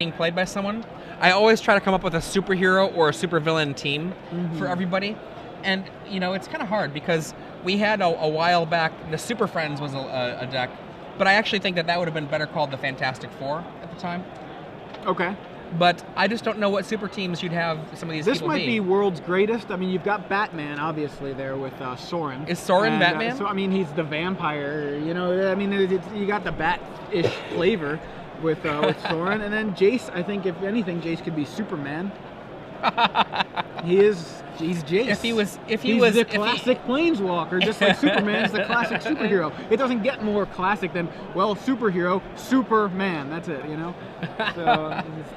being played by someone, I always try to come up with a superhero or a supervillain team for everybody. And, you know, it's kind of hard because we had a while back, the Super Friends was a deck, but I actually think that would have been better called the Fantastic Four at the time. Okay. But I just don't know what super teams you'd have some of these This people might be World's Greatest. I mean, you've got Batman, obviously, there with Soorani. Is Soorani Batman? So, I mean, he's the vampire, you know, I mean, you got the Bat-ish flavor with Soorani. And then Jace, I think, if anything, Jace could be Superman. He's Jace. If he was the classic planeswalker, just like Superman's the classic superhero. It doesn't get more classic than, well, superhero, Superman. That's it, you know? So it's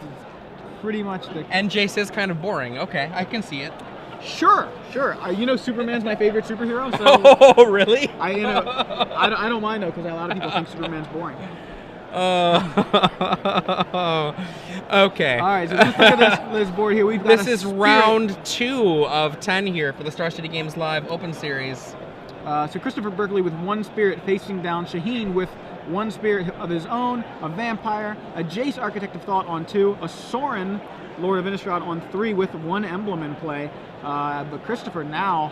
pretty much the... And Jace is kind of boring. Okay, I can see it. Sure. You know, Superman's my favorite superhero. So oh, really? I don't mind though, because a lot of people think Superman's boring. Okay. All right, so let's look at this board here. We've got this is round 2 of 10 here for the Star City Games Live Open Series. So Christopher Berkley with 1 spirit facing down Shaheen with 1 spirit of his own, a vampire, a Jace Architect of Thought on 2, a Soorani Lord of Innistrad on 3 with 1 emblem in play. But Christopher now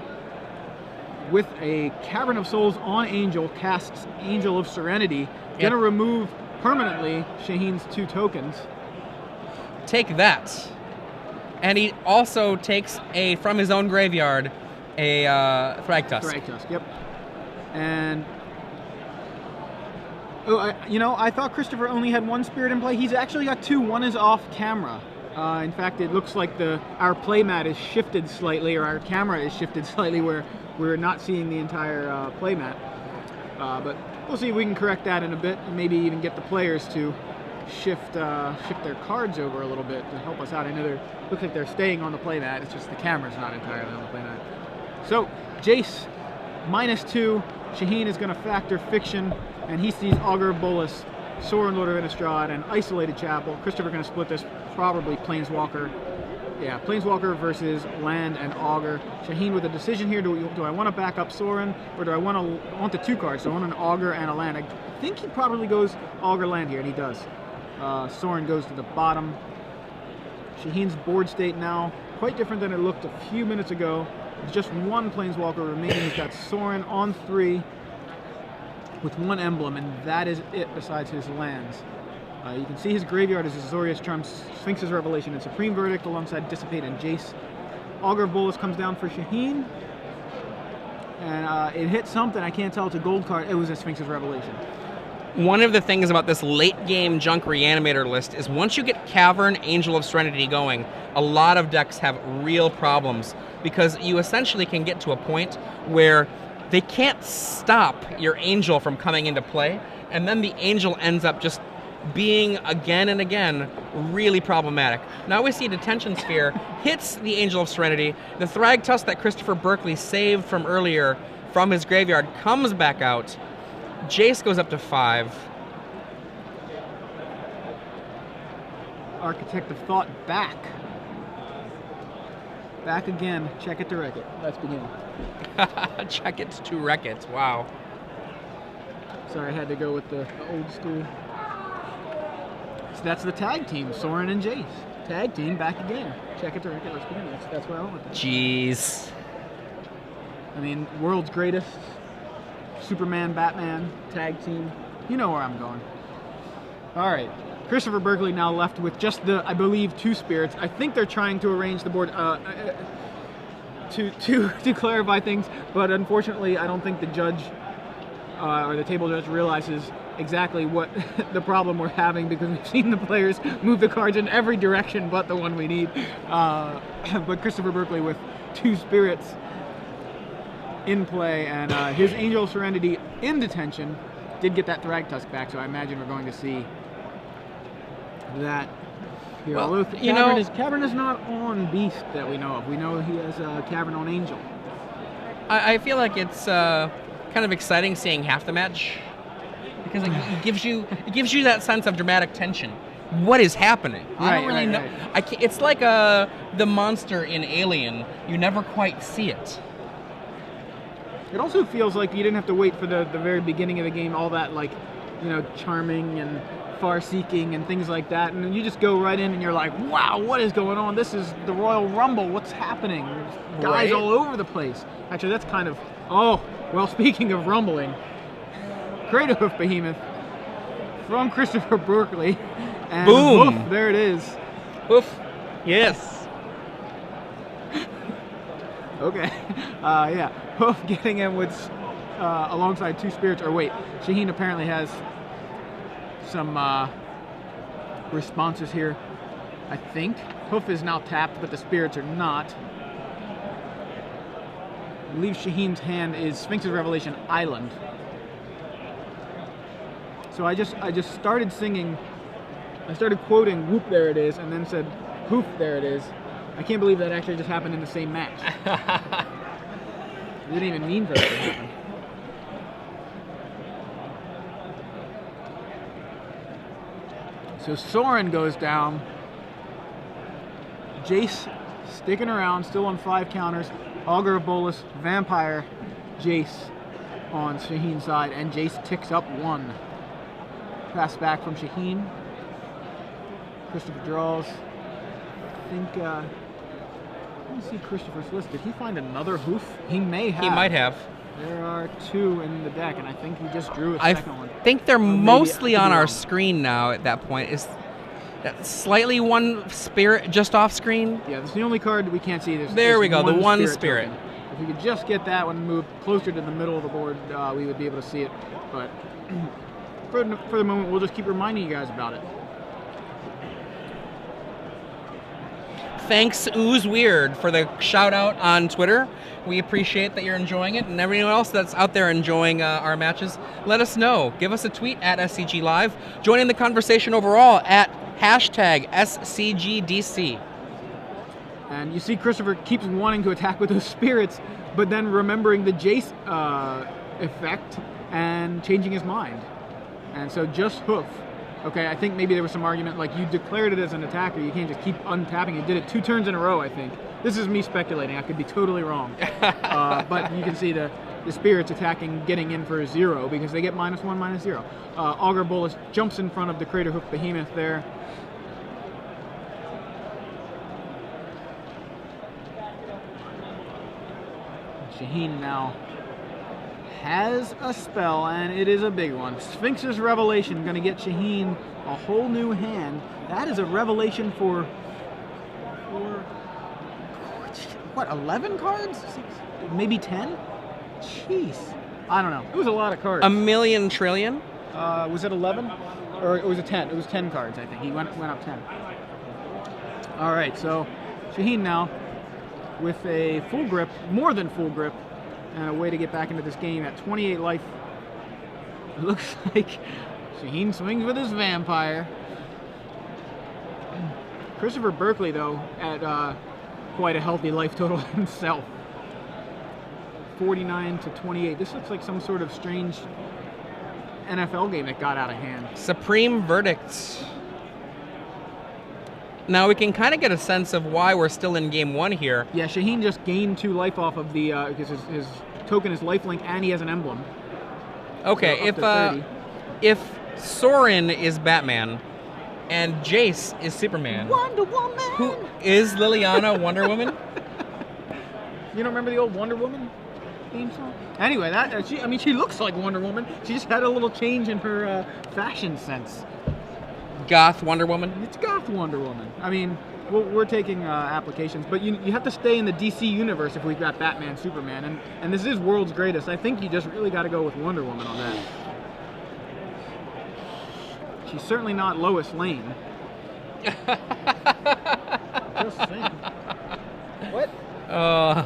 with a Cavern of Souls on Angel casts Angel of Serenity. Gonna remove permanently Shaheen's 2 tokens. Take that. And he also takes from his own graveyard a Thragtusk. Thragtusk, yep. And I thought Christopher only had 1 spirit in play. He's actually got 2. 1 is off camera. In fact, it looks like our playmat is shifted slightly, or our camera is shifted slightly, where we're not seeing the entire playmat. But we'll see if we can correct that in a bit, and maybe even get the players to shift their cards over a little bit to help us out. I know looks like they're staying on the playmat. It's just the camera's not entirely on the playmat. So Jace -2. Shaheen is going to factor Fiction, and he sees Augur Bolas, Soorani Lord of Innistrad, and Isolated Chapel. Christopher going to split this probably Planeswalker. Yeah, Planeswalker versus Land and Augur. Shaheen with a decision here. Do I want to back up Soorani, or do I want the 2 cards? So I want an Augur and a Land. I think he probably goes Augur Land here, and he does. Soorani goes to the bottom. Shaheen's board state now quite different than it looked a few minutes ago. Just 1 Planeswalker remaining. He's got Soorani on 3 with 1 emblem, and that is it besides his lands. You can see his graveyard is Azorius Charm, Sphinx's Revelation, and Supreme Verdict alongside Dissipate and Jace. Augur Bolas comes down for Shaheen, and it hit something. I can't tell. It's a gold card. It was a Sphinx's Revelation. One of the things about this late-game Junk Reanimator list is once you get Cavern, Angel of Serenity going, a lot of decks have real problems because you essentially can get to a point where they can't stop your Angel from coming into play, and then the Angel ends up just being, again and again, really problematic. Now we see Detention Sphere hits the Angel of Serenity. The Thragtusk that Christopher Berkley saved from earlier from his graveyard comes back out. Jace goes up to 5. Architect of Thought back. Back again. Check it to wreck it. Let's begin. Check it to wreck it. Wow. Sorry, I had to go with the old school. So that's the tag team, Soorani and Jace. Tag team back again. Check it to wreck it. Let's begin. That's what I went with. Jeez. I mean, World's Greatest. Superman, Batman, tag team. You know where I'm going. All right. Christopher Berkley now left with just I believe, 2 spirits. I think they're trying to arrange the board to clarify things, but unfortunately, I don't think the judge or the table judge realizes exactly what the problem we're having, because we've seen the players move the cards in every direction but the one we need. But Christopher Berkley with 2 spirits in play, and his Angel of Serenity in detention did get that Thragtusk back, so I imagine we're going to see that here. Well, although Cavern is not on Beast that we know of. We know he has Cavern on Angel. I feel like it's kind of exciting seeing half the match, because it gives you that sense of dramatic tension. What is happening? I don't really know. Right. It's like the monster in Alien. You never quite see it. It also feels like you didn't have to wait for the very beginning of the game, all that charming and Far-Seeking and things like that, and you just go right in and you're like, wow, what is going on? This is the Royal Rumble. What's happening? There's guys all over the place. Actually, that's kind of... Oh, well, speaking of rumbling, Crater Hoof Behemoth from Christopher Berkley. And boom! Hoof, there it is. Hoof. Yes. Okay. Yeah. Hoof getting him with alongside 2 spirits. Or wait, Shaheen apparently has some responses here. I think Hoof is now tapped, but the spirits are not. I believe Shaheen's hand is Sphinx's Revelation Island. So I just started singing. I started quoting "Whoop, there it is," and then said "Hoof, there it is." I can't believe that actually just happened in the same match. I didn't even mean for that to happen. So Soorani goes down. Jace sticking around, still on 5 counters. Augur of Bolus, Vampire, Jace on Shaheen's side, and Jace ticks up 1. Pass back from Shaheen. Christopher draws. I think, let me see Christopher's list. Did he find another Hoof? He may have. He might have. There are 2 in the deck, and I think he just drew a second one. I think they're mostly on our screen now at that point. Is that slightly 1 spirit just off screen? Yeah, that's the only card that we can't see. There we go, the 1 spirit. If we could just get that one moved closer to the middle of the board, we would be able to see it. But for the moment, we'll just keep reminding you guys about it. Thanks, Ooze Weird, for the shout out on Twitter. We appreciate that you're enjoying it, and everyone else that's out there enjoying our matches, let us know. Give us a tweet at SCG Live. Join in the conversation overall at #SCGDC. And you see Christopher keeps wanting to attack with those spirits, but then remembering the Jace effect and changing his mind. And so just Hoof. Okay, I think maybe there was some argument, like you declared it as an attacker, you can't just keep untapping. You did it 2 turns in a row, I think. This is me speculating, I could be totally wrong. But you can see the spirits attacking, getting in for a 0, because they get -1, -0. Augur Bolus jumps in front of the Crater Hoof Behemoth there. Shaheen now has a spell, and it is a big one. Sphinx's Revelation, going to get Shaheen a whole new hand. That is a revelation for what, 11 cards? 6, maybe 10? Jeez. I don't know. It was a lot of cards. A million trillion? Was it 11? Or it was a 10. It was 10 cards, I think. He went up 10. All right, so Shaheen now with a full grip, more than full grip, and a way to get back into this game at 28 life. It looks like Shaheen swings with his Vampire. Christopher Berkley, though, at quite a healthy life total himself. 49 to 28. This looks like some sort of strange NFL game that got out of hand. Supreme Verdict. Now we can kind of get a sense of why we're still in game 1 here. Yeah, Shaheen just gained 2 life off of the, because his token is lifelink and he has an emblem. Okay, So if Soorani is Batman and Jace is Superman, Wonder Woman! who is Liliana Wonder Woman? You don't remember the old Wonder Woman theme song? Anyway, she looks like Wonder Woman. She just had a little change in her fashion sense. Goth Wonder Woman? It's Goth Wonder Woman. I mean, we're taking applications, but you have to stay in the DC universe if we've got Batman, Superman, and this is World's Greatest. I think you just really got to go with Wonder Woman on that. She's certainly not Lois Lane. Just saying. What?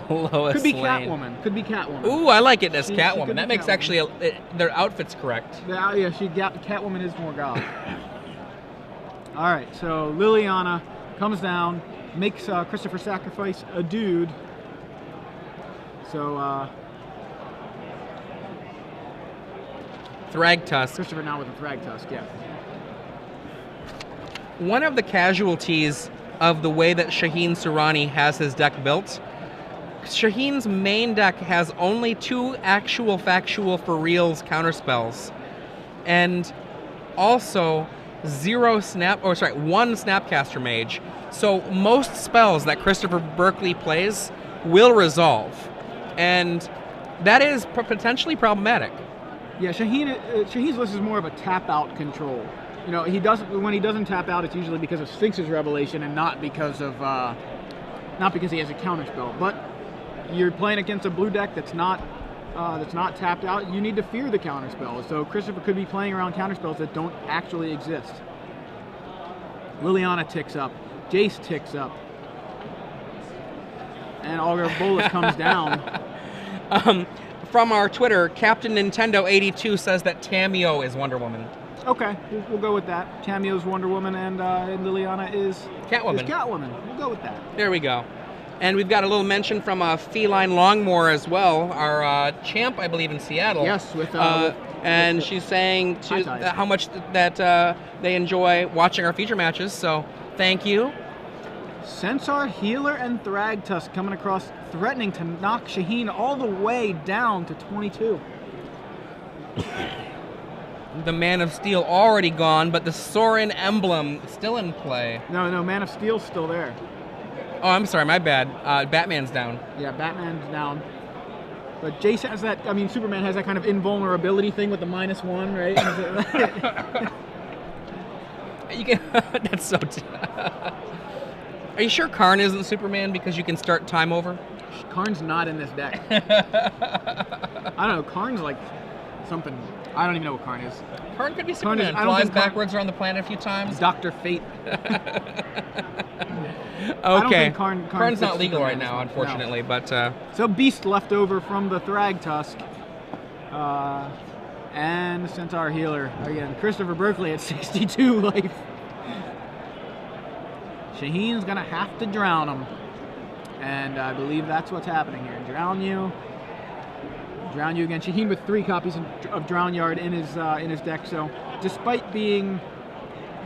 Lois Could be Lane. Catwoman. Could be Catwoman. Ooh, I like it as She Catwoman. could That be makes Catwoman. actually their outfits correct. Yeah, Catwoman is more goth. All right, so Liliana comes down, makes Christopher sacrifice a dude. So Thragtusk. Christopher now with a Thragtusk, yeah. One of the casualties of the way that Shaheen Soorani has his deck built, Shaheen's main deck has only 2 actual factual for reals counterspells. And also, one Snapcaster Mage. So most spells that Christopher Berkley plays will resolve. And that is potentially problematic. Yeah, Shaheen's list is more of a tap-out control. You know, when he doesn't tap out, it's usually because of Sphinx's Revelation and not because he has a counterspell. But you're playing against a blue deck that's not tapped out. You need to fear the counterspell. So Christopher could be playing around counterspells that don't actually exist. Liliana ticks up. Jace ticks up. And Augur Bolus comes down. From our Twitter, Captain Nintendo 82 says that Tamio is Wonder Woman. Okay, we'll go with that. Tamio's Wonder Woman and Liliana is Catwoman. We'll go with that. There we go. And we've got a little mention from Feline Longmore as well, our champ, I believe, in Seattle. Yes, and she's saying how much that they enjoy watching our feature matches. So thank you. Centaur, Healer, and Thragtusk coming across, threatening to knock Shaheen all the way down to 22. The Man of Steel already gone, but the Sorin emblem still in play. No, Man of Steel's still there. Oh, I'm sorry, my bad. Batman's down. Yeah, Batman's down. But Jace has that, Superman has that kind of invulnerability thing with the -1, right? You can. That's so. Are you sure Karn isn't Superman because you can start time over? Karn's not in this deck. I don't know. Karn's like something. I don't even know what Karn is. Karn could be Superman. Flies backwards around the planet a few times. Dr. Fate. Okay. Karn's not legal right now, unfortunately. No. But so Beast left over from the Thragtusk. And Centaur Healer again. Christopher Berkley at 62 life. Shaheen's gonna have to drown him, and I believe that's what's happening here. Drown you again. Shaheen with 3 copies of Drown Yard in his deck. So, despite being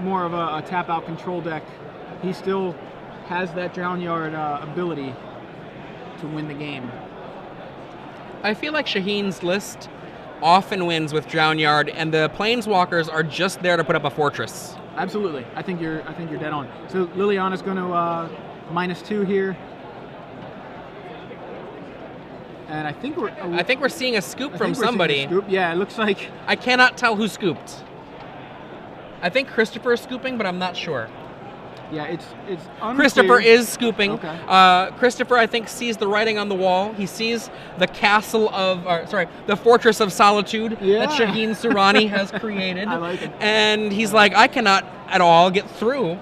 more of a tap out control deck, he still has that Drown Yard ability to win the game. I feel like Shaheen's list often wins with Drown Yard, and the Planeswalkers are just there to put up a fortress. Absolutely. I think you're dead on. So Liliana's going to -2 here. And I think we're seeing a scoop from somebody. Yeah, it looks like I cannot tell who scooped. I think Christopher is scooping, but I'm not sure. Yeah, it's unclear. Christopher is scooping. Okay. Christopher, I think, sees the writing on the wall. He sees the the Fortress of Solitude that Shaheen Soorani has created. I like it. And he's like, I cannot at all get through.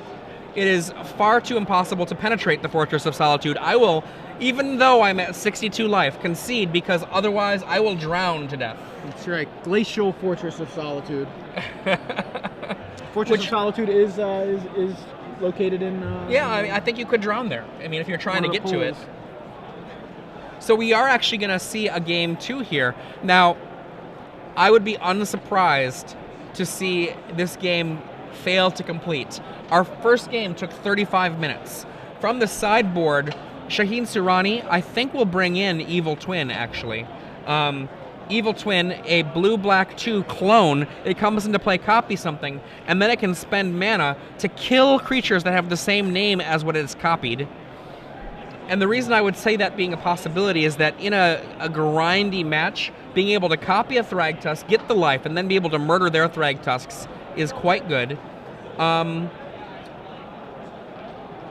It is far too impossible to penetrate the Fortress of Solitude. I will, even though I'm at 62 life, concede, because otherwise I will drown to death. That's right. Glacial Fortress of Solitude. Fortress of Solitude is located in... I think you could drown there. I mean, if you're trying to get to it. So we are actually going to see a game 2 here. Now, I would be unsurprised to see this game fail to complete. Our first game took 35 minutes. From the sideboard, Shaheen Soorani, I think, will bring in Evil Twin, actually. Evil Twin, a blue-black 2 clone. It comes into play, copy something, and then it can spend mana to kill creatures that have the same name as what it's copied. And the reason I would say that being a possibility is that in a grindy match, being able to copy a Thragtusk, get the life, and then be able to murder their Thragtusks is quite good.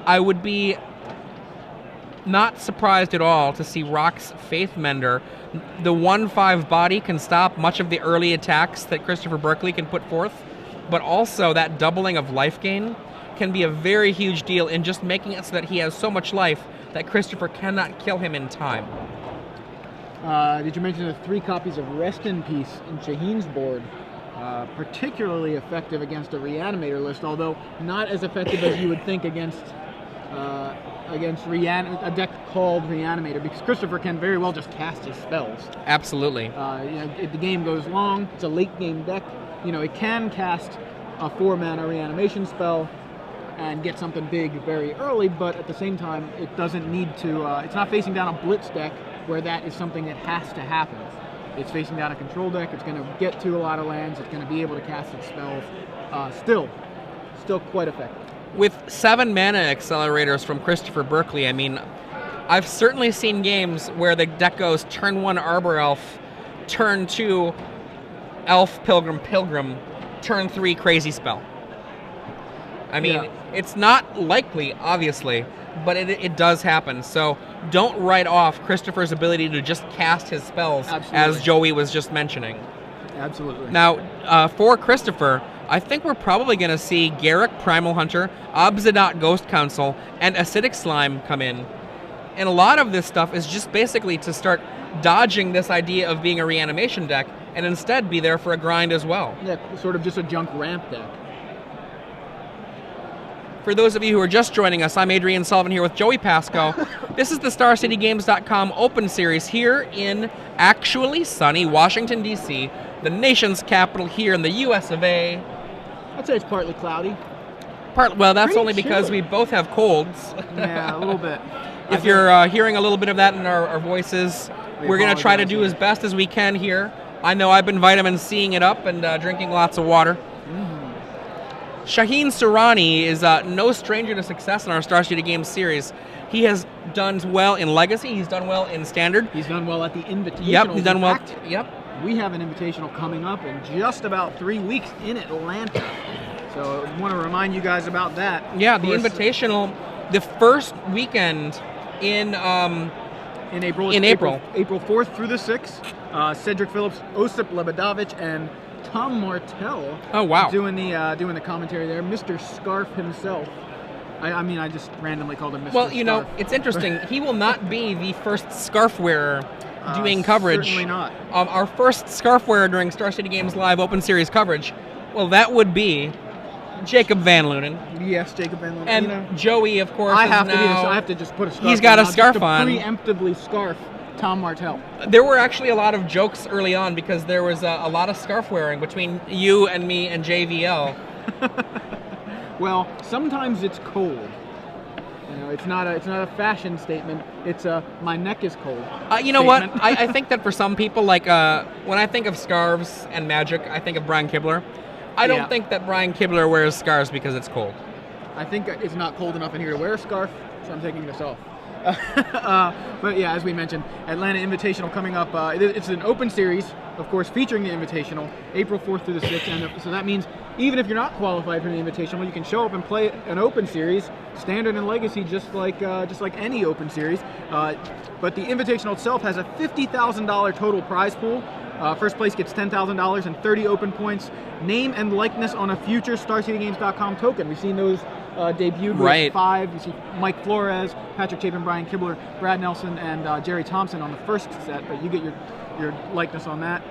I would be not surprised at all to see Rock's Faithmender. The 1/5 body can stop much of the early attacks that Christopher Berkley can put forth, but also that doubling of life gain can be a very huge deal in just making it so that he has so much life that Christopher cannot kill him in time. Did you mention the 3 copies of Rest in Peace in Shaheen's board? Particularly effective against a Reanimator list, although not as effective as you would think against a deck called Reanimator, because Christopher can very well just cast his spells. Absolutely. If the game goes long, it's a late game deck. It can cast a 4-mana reanimation spell and get something big very early, but at the same time, it doesn't need to. It's not facing down a blitz deck where that is something that has to happen. It's facing down a control deck. It's going to get to a lot of lands. It's going to be able to cast its spells still. still quite effective. With 7 mana accelerators from Christopher Berkley, I mean, I've certainly seen games where the deck goes turn 1 Arbor Elf, turn 2 Elf Pilgrim Pilgrim, turn 3 Crazy Spell. I mean, it's not likely, obviously, but it does happen. So don't write off Christopher's ability to just cast his spells, as Joey was just mentioning. Absolutely. Now, for Christopher, I think we're probably going to see Garruk Primal Hunter, Obzidot Ghost Council, and Acidic Slime come in. And a lot of this stuff is just basically to start dodging this idea of being a reanimation deck and instead be there for a grind as well. Yeah, sort of just a junk ramp deck. For those of you who are just joining us, I'm Adrian Sullivan here with Joey Pasco. This is the StarCityGames.com Open Series here in actually sunny Washington, D.C., the nation's capital here in the U.S. of A. I'd say it's partly cloudy. Well, that's Pretty only because chilly. we both have colds. Yeah, a little bit. If you're hearing a little bit of that in our voices, we're going to try to do apologize. as best as we can here. I know I've been vitamin C'ing it up and drinking lots of water. Shaheen Soorani is no stranger to success in our Star City Games series. He has done well in Legacy. He's done well in Standard. He's done well at the Invitational. Yep, he's done well. In fact, Yep. we have an Invitational coming up in just about 3 weeks in Atlanta. So I want to remind you guys about that. Yeah, Of the course, Invitational, the first weekend in April. in April. April 4th through the 6th. Cedric Phillips, Osip Lebedovich, and Tom Martell. Oh, wow. Doing the commentary there. Mr. Scarf himself. I mean, I just randomly called him Mr. Well, you know, Scarf. it's interesting. He will not be the first scarf wearer doing coverage. Certainly not. Our first scarf wearer during Star City Games Live Open Series coverage, well, that would be Jacob Van Lunen. Yes, Jacob Van Lunen. And You know, Joey, of course, I is have to now... I have to just put a scarf. He's got on a now scarf just to on. Preemptively scarf Tom Martell. There were actually a lot of jokes early on because there was a lot of scarf wearing between you and me and JVL. Well, sometimes it's cold. You know, it's not a fashion statement. It's a my neck is cold. You know what? statement. I think that for some people, like when I think of scarves and magic, I think of Brian Kibler. I don't Yeah. think that Brian Kibler wears scarves because it's cold. I think it's not cold enough in here to wear a scarf, so I'm taking this off. But yeah, as we mentioned, Atlanta Invitational coming up. It's an open series, of course, featuring the Invitational, April 4th through the 6th. And so that means even if you're not qualified for the Invitational, you can show up and play an open series, Standard and Legacy, just like any open series. But the Invitational itself has a $50,000 total prize pool. First place gets $10,000 and 30 open points. Name and likeness on a future StarCityGames.com token. We've seen those debuted Right. with 5. You see Mike Flores, Patrick Chapin, Brian Kibler, Brad Nelson, and Jerry Thompson on the first set, but you get your likeness on that.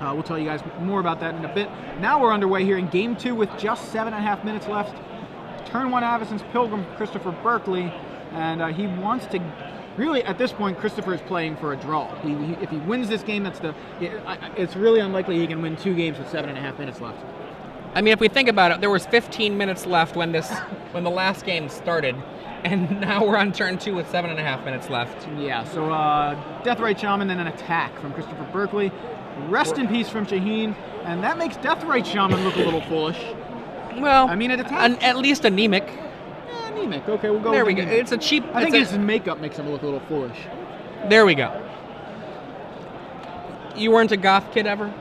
We'll tell you guys more about that in a bit. Now we're underway here in Game 2 with just 7.5 minutes left. Turn 1 Avacyn's Pilgrim, Christopher Berkley, and he wants to... Really, at this point, Christopher is playing for a draw. If he wins this game, it's really unlikely he can win 2 games with 7.5 minutes left. I mean, if we think about it, there was 15 minutes left when the last game started, and now we're on turn 2 with 7.5 minutes left. Yeah, so Deathrite Shaman and an attack from Christopher Berkley. Rest in peace from Shaheen, and that makes Deathrite Shaman look a little foolish. Well, I mean, it attacks. at least anemic. Anemic. Okay, we'll go There with we go. anemic. It's a cheap. I think it's his makeup makes him look a little foolish. There we go. You weren't a goth kid ever?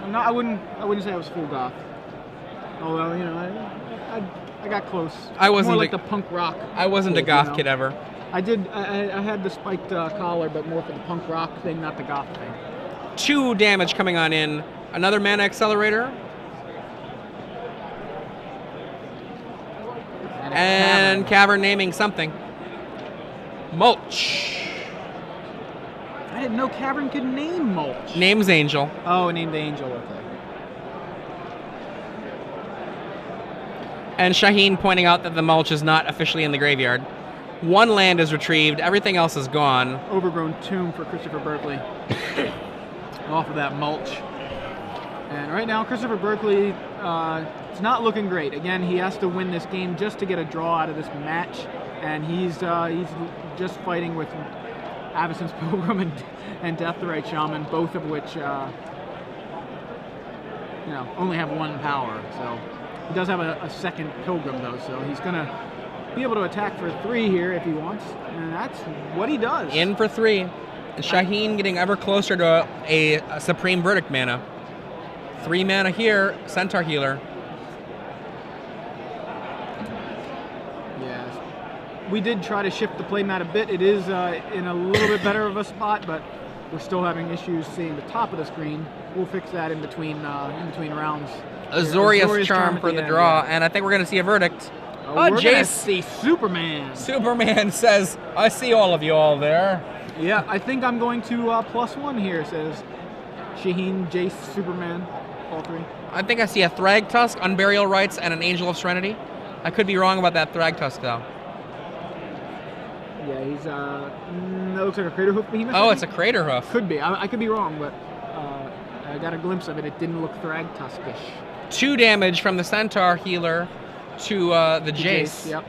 No, I wouldn't say I was full goth. Although, you know, I got close. I wasn't more like a- the punk rock. I wasn't a cool, goth you know? kid ever. I had the spiked collar, but more for the punk rock thing, not the goth thing. 2 damage coming on in. Another mana accelerator. And Cavern naming something. Mulch. I didn't know Cavern could name mulch. Name's Angel. Oh, named Angel. Okay. And Shaheen pointing out that the mulch is not officially in the graveyard. 1 land is retrieved. Everything else is gone. Overgrown tomb for Christopher Berkley. Off of that mulch. And right now, Christopher Berkley, it's not looking great. Again, he has to win this game just to get a draw out of this match, and he's just fighting with Avacyn's Pilgrim and Deathrite Shaman, both of which, only have 1 power. So he does have a second Pilgrim though, so he's gonna be able to attack for 3 here if he wants, and that's what he does. In for 3. Shaheen getting ever closer to a Supreme Verdict mana. 3 mana here, Centaur Healer. Yes. We did try to shift the playmat a bit. It is in a little bit better of a spot, but we're still having issues seeing the top of the screen. We'll fix that in between rounds. Azorius Charm for the draw, and I think we're going to see a verdict. We're gonna Jace. see Superman. Superman says, I see all of you all there. Yeah, I think I'm going to +1 here, says Shaheen, Jace, Superman, all 3. I think I see a Thrag Tusk, Unburial Rites, and an Angel of Serenity. I could be wrong about that Thrag Tusk, though. Yeah, he's, that looks like a Crater Hoof Behemoth. Oh, it's a Crater Hoof. Could be. I could be wrong, but I got a glimpse of it. It didn't look Thrag Tuskish. 2 damage from the Centaur Healer to the Jace. Yep.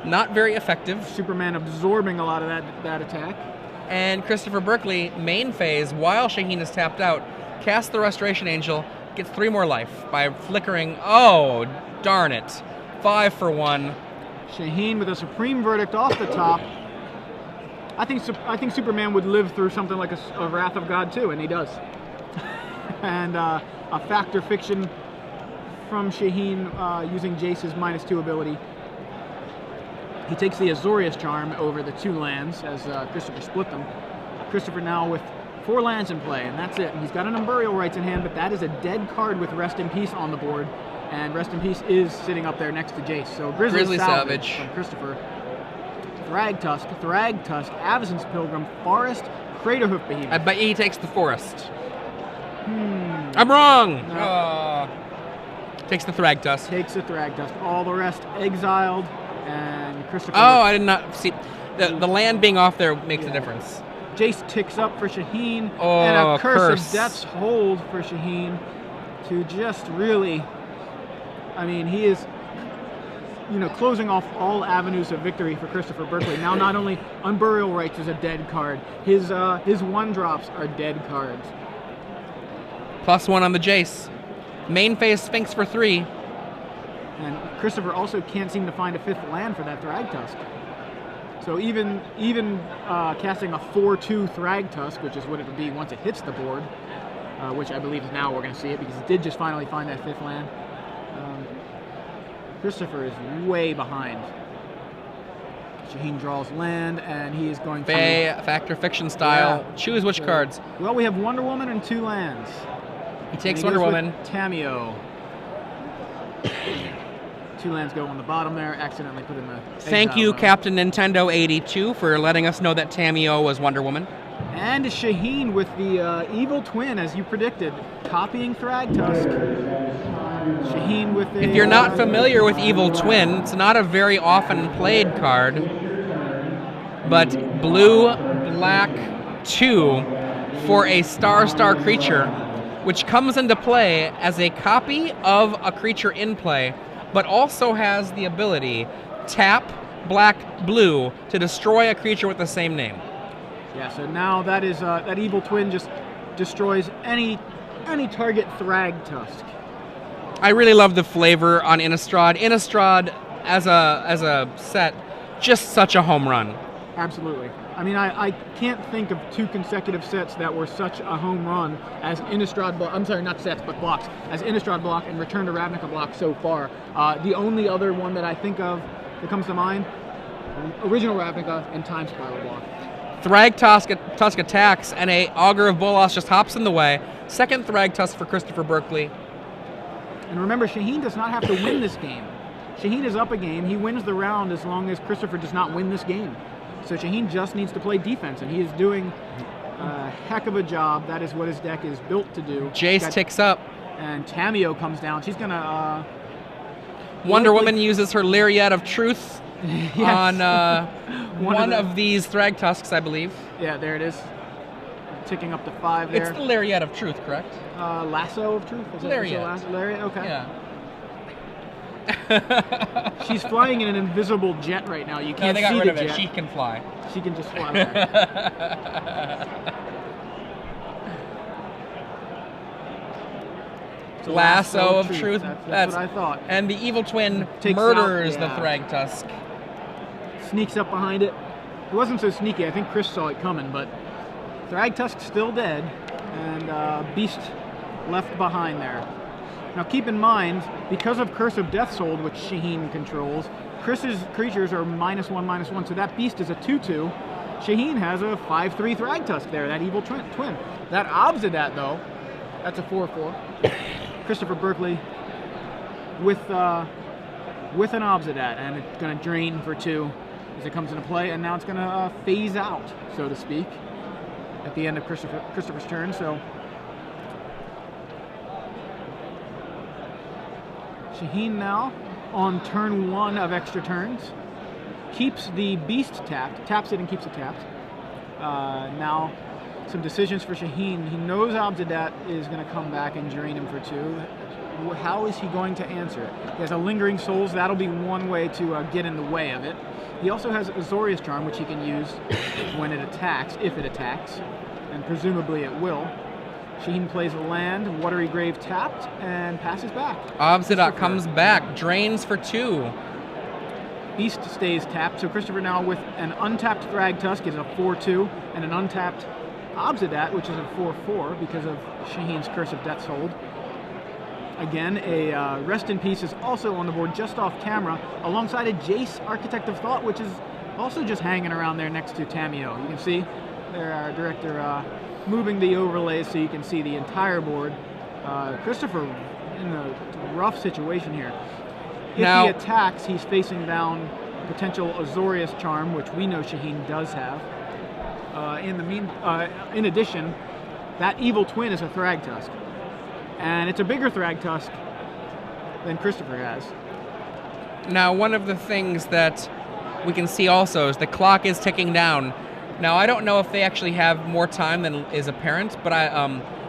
Not very effective. Superman absorbing a lot of that attack. And Christopher Berkley, main phase, while Shaheen is tapped out, casts the Restoration Angel, gets 3 more life by flickering. Oh, darn it. 5 for 1. Shaheen with a Supreme Verdict off the top. I think Superman would live through something like a Wrath of God too, and he does. And a Factor Fiction from Shaheen using Jace's -2 ability. He takes the Azorius Charm over the 2 lands as Christopher split them. Christopher now with 4 lands in play, and that's it. And he's got an Unburial Rites in hand, but that is a dead card with Rest in Peace on the board. And Rest in Peace is sitting up there next to Jace. So Grizzly Salvage from Christopher. Thrag Tusk, Avacyn's Pilgrim, Forest, Crater Hoof Behemoth. I bet he takes the Forest. I'm wrong! No. Takes the Thrag Tusk. Takes the Thrag Tusk. All the rest exiled, and Christopher... Oh, I did not see... The land being off there makes a difference. Jace ticks up for Shaheen, Oh, and a Curse curse. of Death's Hold for Shaheen to just really... I mean, he is, closing off all avenues of victory for Christopher Berkley. Now, not only Unburial Rites is a dead card, his 1-drops are dead cards. +1 on the Jace. Main phase Sphinx for 3. And Christopher also can't seem to find a 5th land for that Thrag Tusk. So even casting a 4/2 Thrag Tusk, which is what it would be once it hits the board, which I believe is now we're going to see it because it did just finally find that 5th land. Christopher is way behind. Shaheen draws land, and he is going to... Factor Fiction style. Yeah. Choose which cards. Well, we have Wonder Woman and 2 lands. He takes And he Wonder goes Woman. with Tameo. 2 lands go on the bottom there. Accidentally put in the... Thank you, exile Captain Nintendo 82, for letting us know that Tameo was Wonder Woman. And Shaheen with the Evil Twin, as you predicted, copying Thrag Tusk. Shaheen with a... If you're not familiar with Evil Twin, it's not a very often played card, but blue, black, 2 for a star creature, which comes into play as a copy of a creature in play, but also has the ability tap black, blue to destroy a creature with the same name. Yeah, so now that is that Evil Twin just destroys any target Thrag Tusk. I really love the flavor on Innistrad. Innistrad as a set, just such a home run. Absolutely. I mean, I can't think of 2 consecutive sets that were such a home run as Innistrad block. I'm sorry, not sets, but blocks. As Innistrad block and Return to Ravnica block so far. The only other one that I think of that comes to mind, original Ravnica and Time Spiral block. Thrag Tusk attacks, and a Augur of Bolas just hops in the way. Second Thrag Tusk for Christopher Berkley. And remember, Shaheen does not have to win this game. Shaheen is up a game. He wins the round as long as Christopher does not win this game. So Shaheen just needs to play defense, and he is doing a heck of a job. That is what his deck is built to do. Jace ticks up. And Tameo comes down. She's going to... Wonder Woman uses her Lariat of Truth yes. on one of these Thrag Tusks, I believe. Yeah, there it is. Ticking up to 5 there. It's the Lariat of Truth, correct? Lasso of Truth? Is Lariat. Lariat? Okay. Yeah. She's flying in an invisible jet right now. You No, can't they got see rid the of it. jet. She can fly. She can just fly there. It's a Lasso of truth. That's what I thought. And the evil twin Takes murders out, the yeah. Thragtusk. Sneaks up behind it. It wasn't so sneaky. I think Chris saw it coming, but Thragtusk's still dead, and Beast left behind there. Now keep in mind, because of Curse of Death's Hold, which Shaheen controls, Chris's creatures are -1/-1, so that Beast is a 2/2. Shaheen has a 5/3 Thragtusk there, that evil twin. That Obsidat, though, that's a 4/4. Christopher Berkley with an Obsidat, and it's going to drain for 2 as it comes into play, and now it's going to phase out, so to speak, at the end of Christopher's turn. So Shaheen now on turn 1 of extra turns keeps the Beast tapped, taps it and keeps it tapped. Now some decisions for Shaheen. He knows Obsidat is going to come back and drain him for 2. How is he going to answer it? He has a Lingering Souls. That'll be one way to get in the way of it. He also has Azorius Charm, which he can use when it attacks, if it attacks, and presumably it will. Shaheen plays a land, Watery Grave tapped, and passes back. Obsidat comes back, drains for 2. Beast stays tapped, so Christopher now with an untapped Thragtusk is a 4/2, and an untapped Obsidat, which is a 4/4 because of Shaheen's Curse of Death's Hold. Again, a Rest in Peace is also on the board just off camera, alongside a Jace, Architect of Thought, which is also just hanging around there next to Tamiyo. You can see there, our director moving the overlays so you can see the entire board. Christopher in a rough situation here. If he attacks, he's facing down potential Azorius Charm, which we know Shaheen does have. In addition, that evil twin is a Thragtusk, and it's a bigger Thragtusk than Christopher has. Now, one of the things that we can see also is the clock is ticking down. Now, I don't know if they actually have more time than is apparent, but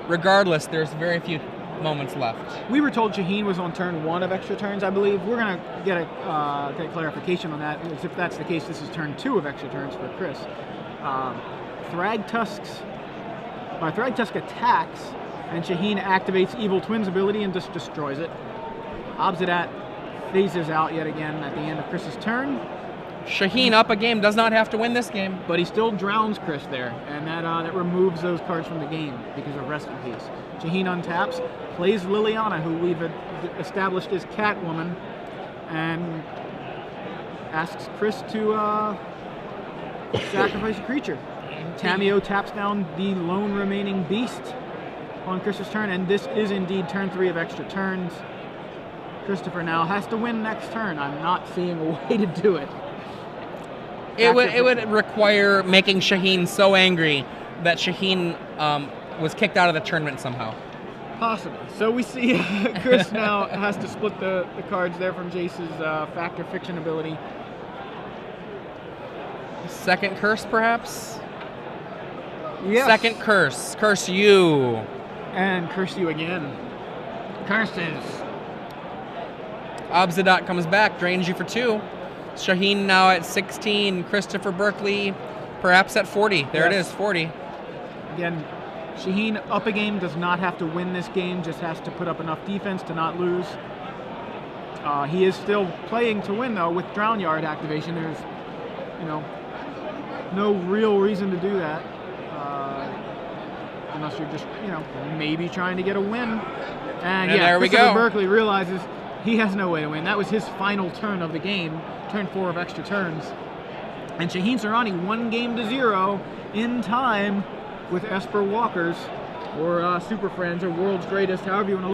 regardless, there's very few moments left. We were told Shaheen was on turn 1 of extra turns, I believe. We're going to get a clarification on that. If that's the case, this is turn 2 of extra turns for Chris. Thragtusk attacks, and Shaheen activates Evil Twin's ability and just destroys it. Obsidat phases out yet again at the end of Chris's turn. Shaheen up a game, does not have to win this game. But he still drowns Chris there, and that removes those cards from the game because of Rest in Peace. Shaheen untaps, plays Liliana, who we've established as Catwoman, and asks Chris to sacrifice a creature. Tamiyo taps down the lone remaining Beast on Chris's turn, and this is indeed turn 3 of extra turns. Christopher now has to win next turn. I'm not seeing a way to do it. It would require making Shaheen so angry that Shaheen was kicked out of the tournament somehow. Possibly. So we see Chris now has to split the cards there from Jace's Fact or Fiction ability. Second curse, perhaps? Yes. Second curse. Curse you. And curse you again. Curses. Obsidat comes back, drains you for 2. Shaheen now at 16. Christopher Berkley perhaps at 40. There it is, 40. Again, Shaheen up a game, does not have to win this game, just has to put up enough defense to not lose. He is still playing to win, though, with Drown Yard activation. There's, no real reason to do that. Unless you're just, maybe trying to get a win. And yeah, there we Christopher go. Berkley realizes he has no way to win. That was his final turn of the game, turn 4 of extra turns. And Shaheen Soorani 1-0 in time with Esper Walkers, or Super Friends, or World's Greatest, however you want to look.